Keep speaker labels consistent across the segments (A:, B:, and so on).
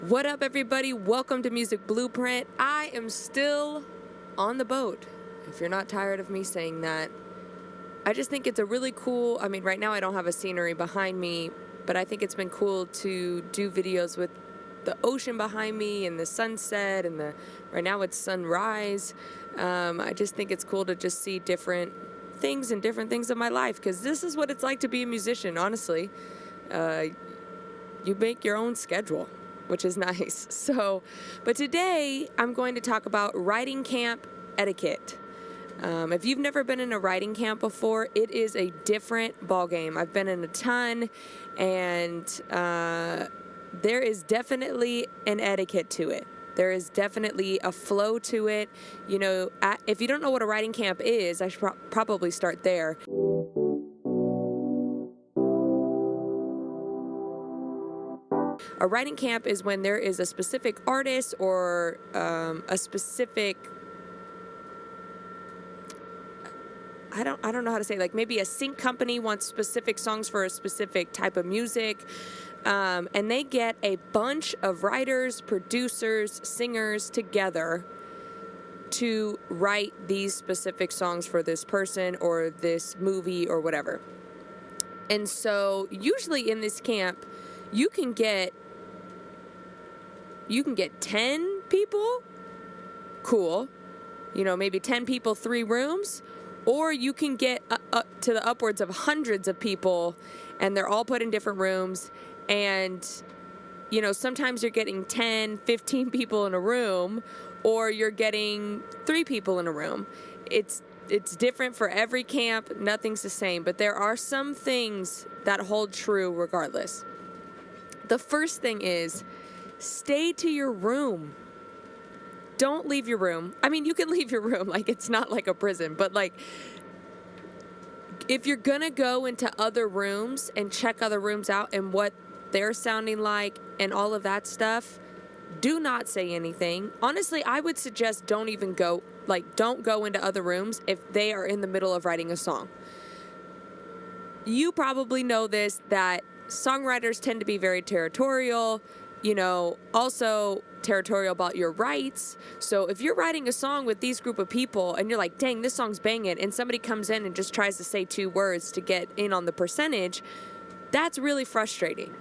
A: What up, everybody? Welcome to Music Blueprint. I am still on the boat, if you're not tired of me saying that. I just think it's a really cool, right now I don't have a scenery behind me, but I think it's been cool to do videos with the ocean behind me and the sunset and right now it's sunrise. I just think it's cool to just see different things and different things of my life, because this is what it's like to be a musician, honestly. You make your own schedule, which is nice. But today I'm going to talk about writing camp etiquette. If you've never been in a writing camp before, it is a different ballgame. I've been in a ton, and there is definitely an etiquette to it. There is definitely a flow to it. You know, if you don't know what a writing camp is, I should probably start there. A writing camp is when there is a specific artist or a specific, I don't know how to say, like maybe a sync company wants specific songs for a specific type of music, and they get a bunch of writers, producers, singers together to write these specific songs for this person or this movie or whatever. And so usually in this camp, you can get 10 people, cool, maybe 10 people, 3 rooms, or you can get up to the upwards of hundreds of people, and they're all put in different rooms, and, sometimes you're getting 10, 15 people in a room, or you're getting 3 people in a room. It's different for every camp, nothing's the same, but there are some things that hold true regardless. The first thing is, stay to your room. Don't leave your room. You can leave your room, like it's not like a prison, but like if you're gonna go into other rooms and check other rooms out and what they're sounding like and all of that stuff, do not say anything. Honestly, I would suggest don't go into other rooms if they are in the middle of writing a song. You probably know this, that songwriters tend to be very territorial, also territorial about your rights. So if you're writing a song with these group of people and you're like, dang, this song's banging, and somebody comes in and just tries to say 2 words to get in on the percentage, that's really frustrating.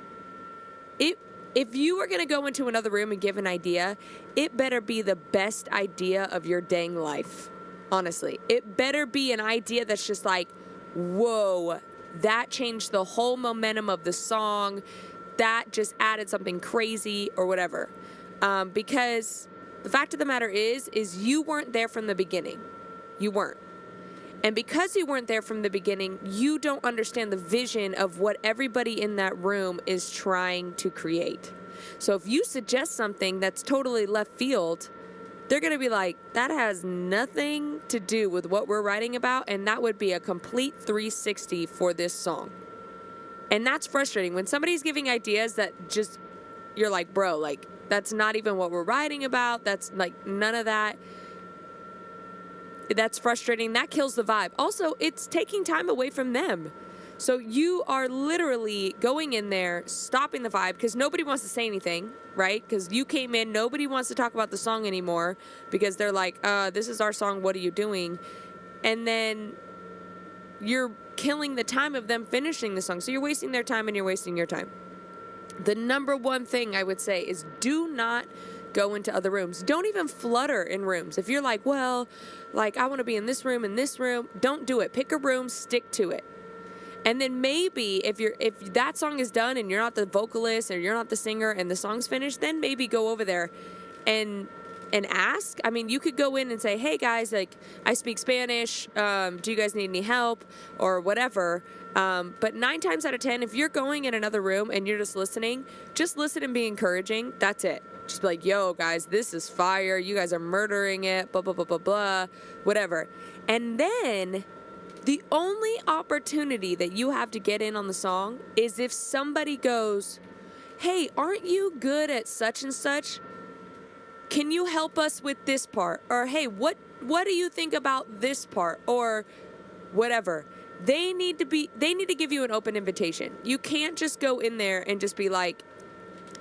A: If you are going to go into another room and give an idea, it better be the best idea of your dang life. Honestly, it better be an idea that's just like, whoa, that changed the whole momentum of the song. That just added something crazy or whatever. Because the fact of the matter is you weren't there from the beginning. You weren't. And because you weren't there from the beginning, you don't understand the vision of what everybody in that room is trying to create. So if you suggest something that's totally left field, they're going to be like, that has nothing to do with what we're writing about, and that would be a complete 360 for this song. And that's frustrating. When somebody's giving ideas that just, you're like, bro, like, that's not even what we're writing about. That's like none of that. That's frustrating. That kills the vibe. Also, it's taking time away from them. So you are literally going in there, stopping the vibe, because nobody wants to say anything, right? Because you came in, nobody wants to talk about the song anymore because they're like, this is our song, what are you doing? And then you're killing the time of them finishing the song. So you're wasting their time and you're wasting your time. The number one thing I would say is do not go into other rooms. Don't even flutter in rooms. If you're like, well, like I want to be in this room, don't do it. Pick a room, stick to it. And then maybe if that song is done and you're not the vocalist or you're not the singer and the song's finished, then maybe go over there and ask. You could go in and say, hey guys, like I speak Spanish. Do you guys need any help or whatever? But 9 times out of 10, if you're going in another room and you're just listen and be encouraging. That's it. Just be like, yo guys, this is fire. You guys are murdering it, blah, blah, blah, blah, blah, whatever. And then the only opportunity that you have to get in on the song is if somebody goes, hey, aren't you good at such and such? Can you help us with this part? Or, hey, what do you think about this part? Or whatever. They need to give you an open invitation. You can't just go in there and just be like,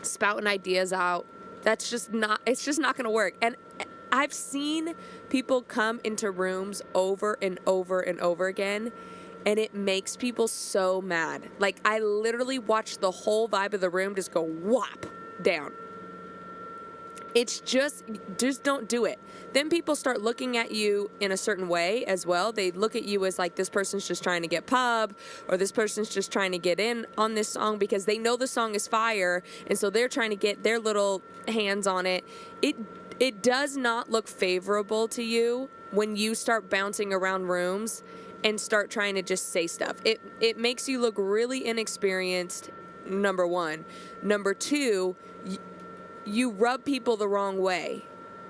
A: spouting ideas out. It's just not going to work. And I've seen people come into rooms over and over and over again, and it makes people so mad. Like, I literally watch the whole vibe of the room just go whop down. It's just don't do it. Then people start looking at you in a certain way as well. They look at you as like, this person's just trying to get pub, or this person's just trying to get in on this song because they know the song is fire, and so they're trying to get their little hands on it. It does not look favorable to you when you start bouncing around rooms and start trying to just say stuff. It makes you look really inexperienced, number one. Number two, you rub people the wrong way.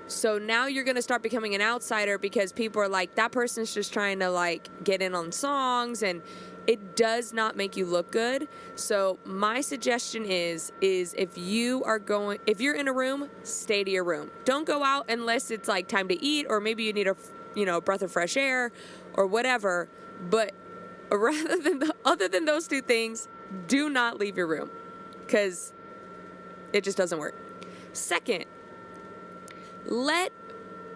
A: So now you're going to start becoming an outsider because people are like, that person's just trying to like get in on songs, and it does not make you look good. So my suggestion is if you're in a room, stay to your room. Don't go out unless it's like time to eat, or maybe you need a breath of fresh air or whatever. But other than those two things, do not leave your room, because it just doesn't work. Second, let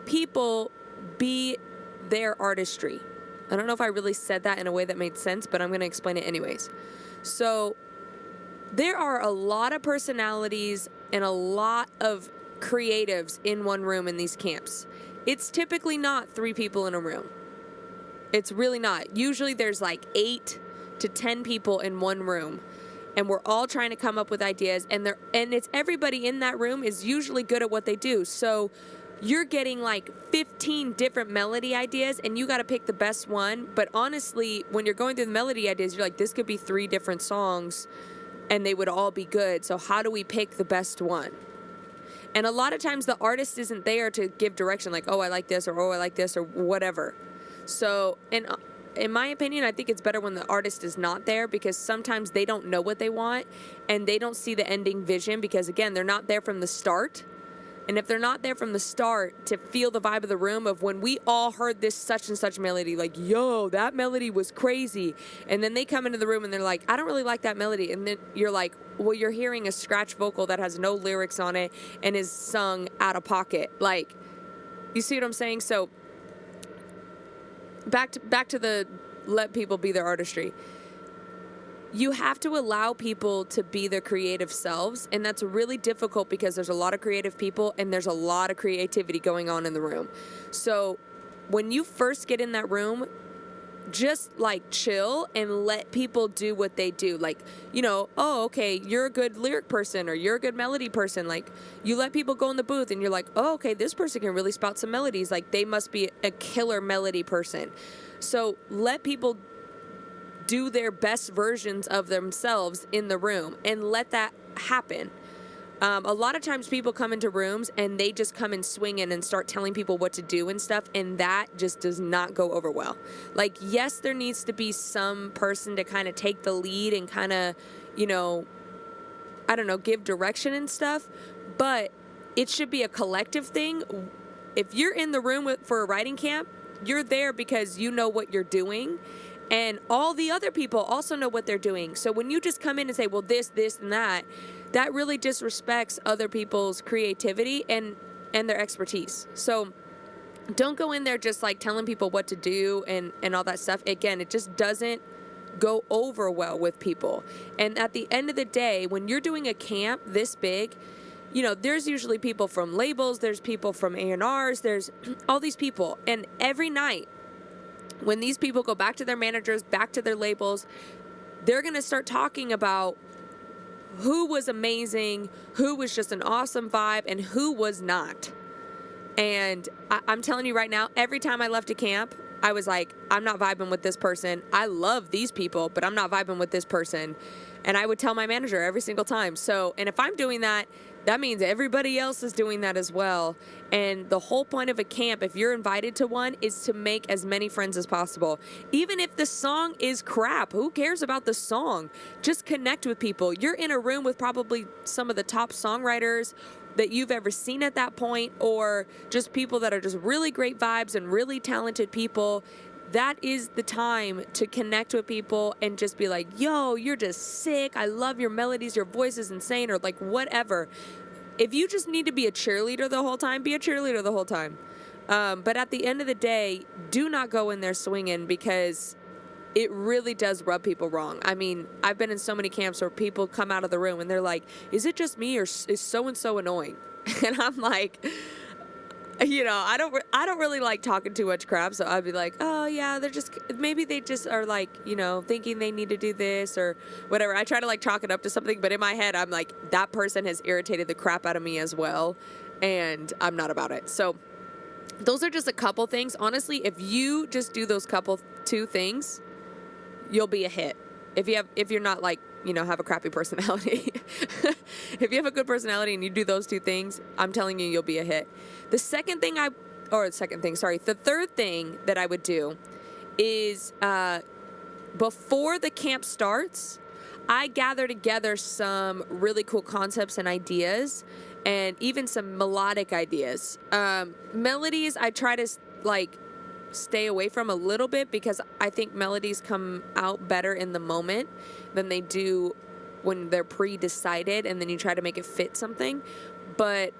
A: people be their artistry. I don't know if I really said that in a way that made sense, but I'm going to explain it anyways. So there are a lot of personalities and a lot of creatives in one room in these camps. It's typically not 3 people in a room. It's really not. Usually there's like 8 to 10 people in one room, and we're all trying to come up with ideas, and it's everybody in that room is usually good at what they do. So you're getting like 15 different melody ideas, and you got to pick the best one. But honestly, when you're going through the melody ideas, you're like, this could be 3 different songs and they would all be good. So how do we pick the best one? And a lot of times the artist isn't there to give direction, like, oh, I like this, or oh, I like this, or whatever. So, in my opinion, I think it's better when the artist is not there, because sometimes they don't know what they want and they don't see the ending vision, because again, they're not there from the start. And if they're not there from the start to feel the vibe of the room of when we all heard this such and such melody, like, yo, that melody was crazy. And then they come into the room and they're like, I don't really like that melody. And then you're like, well, you're hearing a scratch vocal that has no lyrics on it and is sung out of pocket. Like, you see what I'm saying? So back to the let people be their artistry. You have to allow people to be their creative selves, and that's really difficult because there's a lot of creative people and there's a lot of creativity going on in the room. So when you first get in that room, just like chill and let people do what they do. Like, oh, okay, you're a good lyric person or you're a good melody person. Like, you let people go in the booth and you're like, oh, okay, this person can really spout some melodies. Like, they must be a killer melody person. So let people do their best versions of themselves in the room and let that happen. A lot of times people come into rooms and they just come in swinging and start telling people what to do and stuff, and that just does not go over well. Like, yes, there needs to be some person to kind of take the lead and kind of, give direction and stuff, but it should be a collective thing. If you're in the room for a writing camp, you're there because you know what you're doing, and all the other people also know what they're doing. So when you just come in and say, well, this, and that really disrespects other people's creativity and their expertise. So don't go in there just like telling people what to do and all that stuff. Again, it just doesn't go over well with people. And at the end of the day, when you're doing a camp this big, there's usually people from labels, there's people from A&Rs, there's all these people. And every night, when these people go back to their managers, back to their labels, they're going to start talking about who was amazing, who was just an awesome vibe, and who was not. And I'm telling you right now, every time I left a camp, I was like, I'm not vibing with this person. I love these people, but I'm not vibing with this person. And I would tell my manager every single time. So, and if I'm doing that, that means everybody else is doing that as well. And the whole point of a camp, if you're invited to one, is to make as many friends as possible. Even if the song is crap, who cares about the song? Just connect with people. You're in a room with probably some of the top songwriters that you've ever seen at that point, or just people that are just really great vibes and really talented people. that is the time to connect with people and just be like, yo, you're just sick. I love your melodies. Your voice is insane, or like whatever. If you just need to be a cheerleader the whole time, be a cheerleader the whole time. But at the end of the day, do not go in there swinging, because it really does rub people wrong. I mean, I've been in so many camps where people come out of the room and they're like, is it just me, or is so-and-so annoying? And I'm like, you know, I don't really like talking too much crap. So I'd be like, oh yeah, maybe they just are like, you know, thinking they need to do this or whatever. I try to like chalk it up to something, but in my head, I'm like, that person has irritated the crap out of me as well. And I'm not about it. So those are just a couple things. Honestly, if you just do those two things, you'll be a hit. If you're not like, you know, have a crappy personality. If you have a good personality and you do those two things, I'm telling you, you'll be a hit. The third thing that I would do is, before the camp starts, I gather together some really cool concepts and ideas, and even some melodic ideas. Melodies, I try to like stay away from a little bit, because I think melodies come out better in the moment than they do when they're pre-decided and then you try to make it fit something. But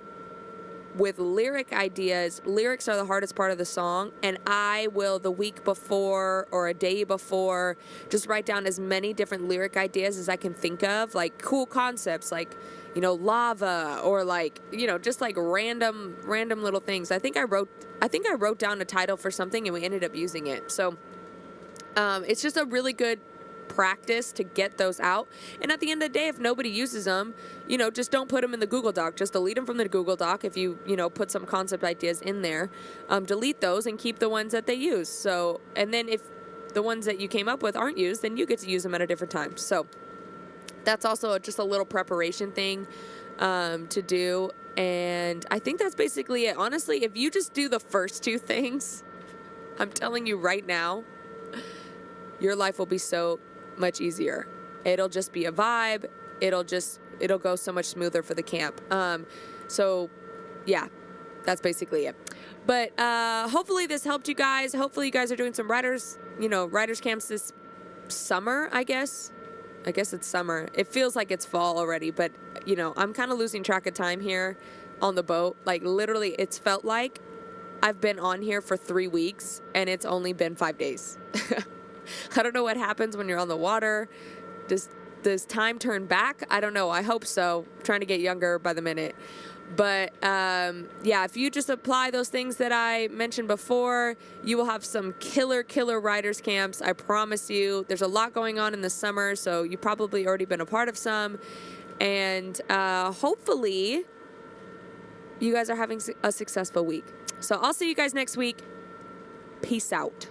A: with lyric ideas, lyrics are the hardest part of the song, and I will, the week before or a day before, just write down as many different lyric ideas as I can think of, like cool concepts, like, you know, lava, or like, you know, just like random little things. I think I wrote down a title for something and we ended up using it. So it's just a really good practice to get those out. And at the end of the day, if nobody uses them, you know, just don't put them in the Google Doc. Just delete them from the Google Doc. If you know, put some concept ideas in there, delete those and keep the ones that they use. So, and then if the ones that you came up with aren't used, then you get to use them at a different time. So that's also just a little preparation thing to do. And I think that's basically it. Honestly, if you just do the first two things, I'm telling you right now, your life will be so much easier. It'll just be a vibe. It'll go so much smoother for the camp. So yeah, that's basically it. But hopefully this helped you guys. Hopefully you guys are doing some writers camps this summer, I guess. I guess it's summer. It feels like it's fall already, but you know, I'm kind of losing track of time here on the boat. Like literally, it's felt like I've been on here for 3 weeks and it's only been 5 days. I don't know what happens when you're on the water. Does time turn back? I don't know. I hope so. I'm trying to get younger by the minute. But yeah, if you just apply those things that I mentioned before, you will have some killer writers camps. I promise you. There's a lot going on in the summer, so you've probably already been a part of some. And hopefully you guys are having a successful week. So I'll see you guys next week. Peace out.